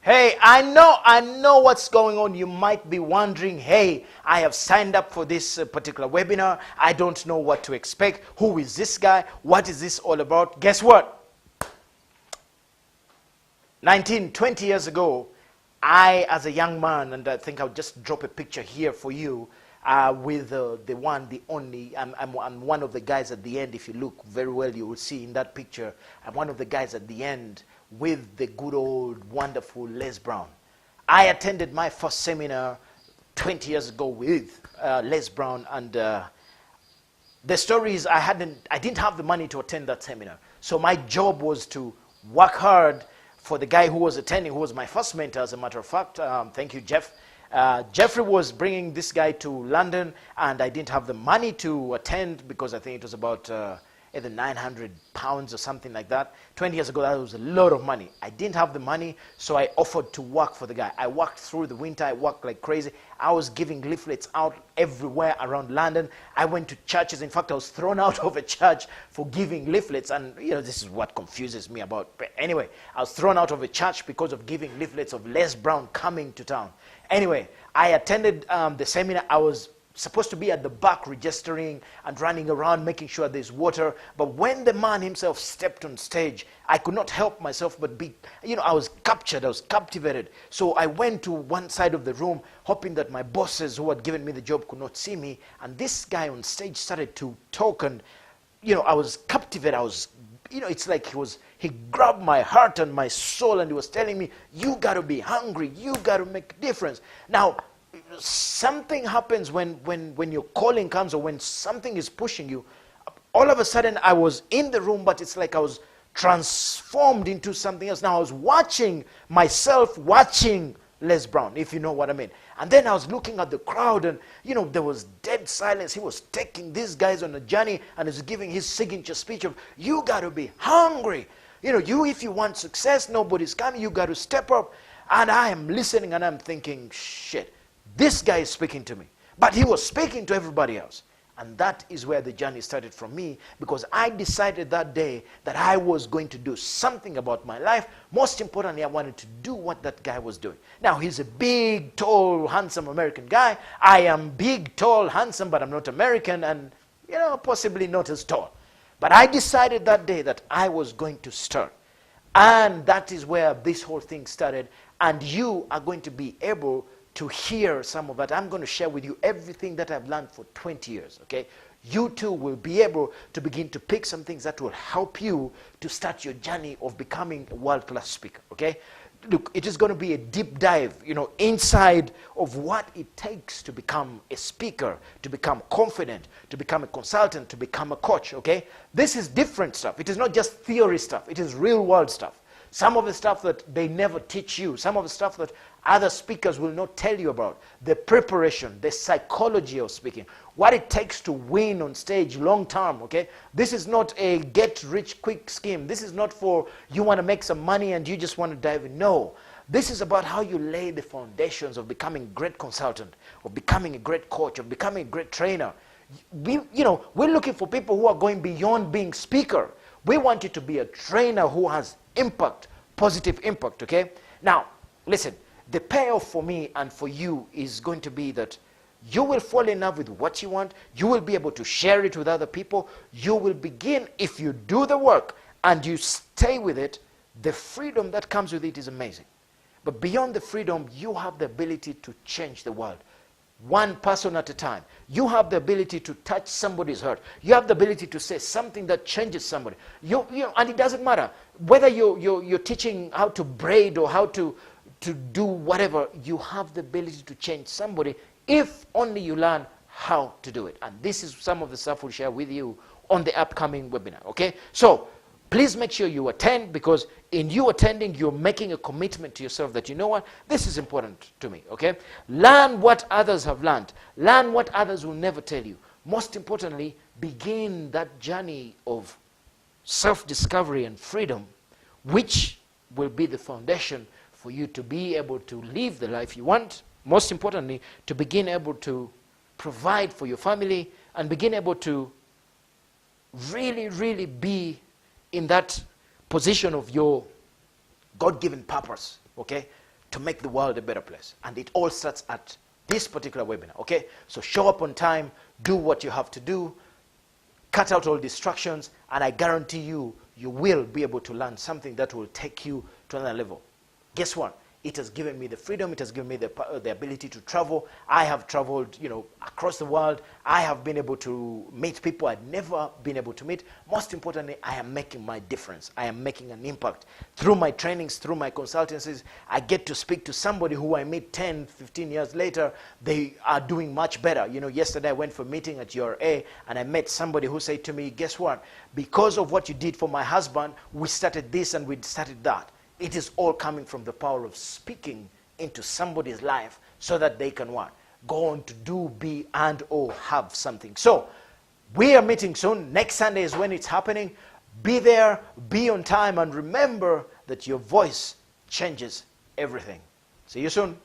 Hey, I know what's going on. You might be wondering, hey, I have signed up for this particular webinar. I don't know what to expect. Who is this guy? What is this all about? Guess what? 20 years ago, I, as a young man, and I think I'll just drop a picture here for you, with the one, the only, I'm one of the guys at the end. If you look very well, you will see in that picture, I'm one of the guys at the end with the good old, wonderful Les Brown. I attended my first seminar 20 years ago with Les Brown, and the story is I didn't have the money to attend that seminar. So my job was to work hard for the guy who was attending, who was my first mentor, as a matter of fact. Thank you, Jeff. Jeffrey was bringing this guy to London, and I didn't have the money to attend because I think it was about either 900 pounds or something like that. 20 years ago, that was a lot of money. I didn't have the money, so I offered to work for the guy. I worked through the winter. I worked like crazy. I was giving leaflets out everywhere around London. I went to churches. In fact, I was thrown out of a church for giving leaflets, and this is what confuses me about. But anyway, I was thrown out of a church because of giving leaflets of Les Brown coming to town. Anyway, I attended the seminar. I was supposed to be at the back registering and running around making sure there's water. But when the man himself stepped on stage, I could not help myself but be, I was captured, I was captivated. So I went to one side of the room, hoping that my bosses who had given me the job could not see me. And this guy on stage started to talk, and, I was captivated. I was, it's like he grabbed my heart and my soul, and he was telling me, you got to be hungry, you got to make a difference. Now, something happens when your calling comes, or when something is pushing you. All of a sudden, I was in the room, but it's like I was transformed into something else. Now I was watching myself watching Les Brown, if you know what I mean. And then I was looking at the crowd, and there was dead silence. He was taking these guys on a journey, and he's giving his signature speech of, you got to be hungry. If you want success, nobody's coming. You got to step up. And I am listening, and I'm thinking, shit. This guy is speaking to me. But he was speaking to everybody else. And that is where the journey started for me, because I decided that day that I was going to do something about my life. Most importantly, I wanted to do what that guy was doing. Now, he's a big, tall, handsome American guy. I am big, tall, handsome, but I'm not American, and, possibly not as tall. But I decided that day that I was going to start. And that is where this whole thing started. And you are going to be able to hear some of that. I'm going to share with you everything that I've learned for 20 years, okay? You too will be able to begin to pick some things that will help you to start your journey of becoming a world-class speaker, okay? Look, it is going to be a deep dive, inside of what it takes to become a speaker, to become confident, to become a consultant, to become a coach, okay? This is different stuff. It is not just theory stuff. It is real-world stuff. Some of the stuff that they never teach you, some of the stuff that other speakers will not tell you about, the preparation, the psychology of speaking, what it takes to win on stage long term, okay? This is not a get-rich-quick scheme. This is not for you want to make some money and you just want to dive in. No. This is about how you lay the foundations of becoming a great consultant, of becoming a great coach, of becoming a great trainer. We're looking for people who are going beyond being speaker. We want you to be a trainer who has impact, positive impact, okay? Now, listen, the payoff for me and for you is going to be that you will fall in love with what you want. You will be able to share it with other people. You will begin, if you do the work and you stay with it, the freedom that comes with it is amazing. But beyond the freedom, you have the ability to change the world. One person at a time. You have the ability to touch somebody's heart. You have the ability to say something that changes somebody. And it doesn't matter whether you're teaching how to braid or how to do whatever. You have the ability to change somebody if only you learn how to do it. And this is some of the stuff we'll share with you on the upcoming webinar. Okay, so please make sure you attend, because in you attending, you're making a commitment to yourself that, you know what, this is important to me, okay? Learn what others have learned. Learn what others will never tell you. Most importantly, begin that journey of self-discovery and freedom, which will be the foundation for you to be able to live the life you want. Most importantly, to begin able to provide for your family and begin able to really, really be in that position of your God-given purpose, okay? to make the world a better place. And it all starts at this particular webinar, okay? So show up on time, do what you have to do, cut out all distractions, and I guarantee you, you will be able to learn something that will take you to another level. Guess what? It has given me the freedom. It has given me the ability to travel. I have traveled, across the world. I have been able to meet people I'd never been able to meet. Most importantly, I am making my difference. I am making an impact. Through my trainings, through my consultancies, I get to speak to somebody who I meet 10, 15 years later. They are doing much better. Yesterday I went for a meeting at URA, and I met somebody who said to me, guess what? Because of what you did for my husband, we started this and we started that. It is all coming from the power of speaking into somebody's life so that they can what? Go on to do, be, and or have something. So we are meeting soon. Next Sunday is when it's happening. Be there, be on time, and remember that your voice changes everything. See you soon.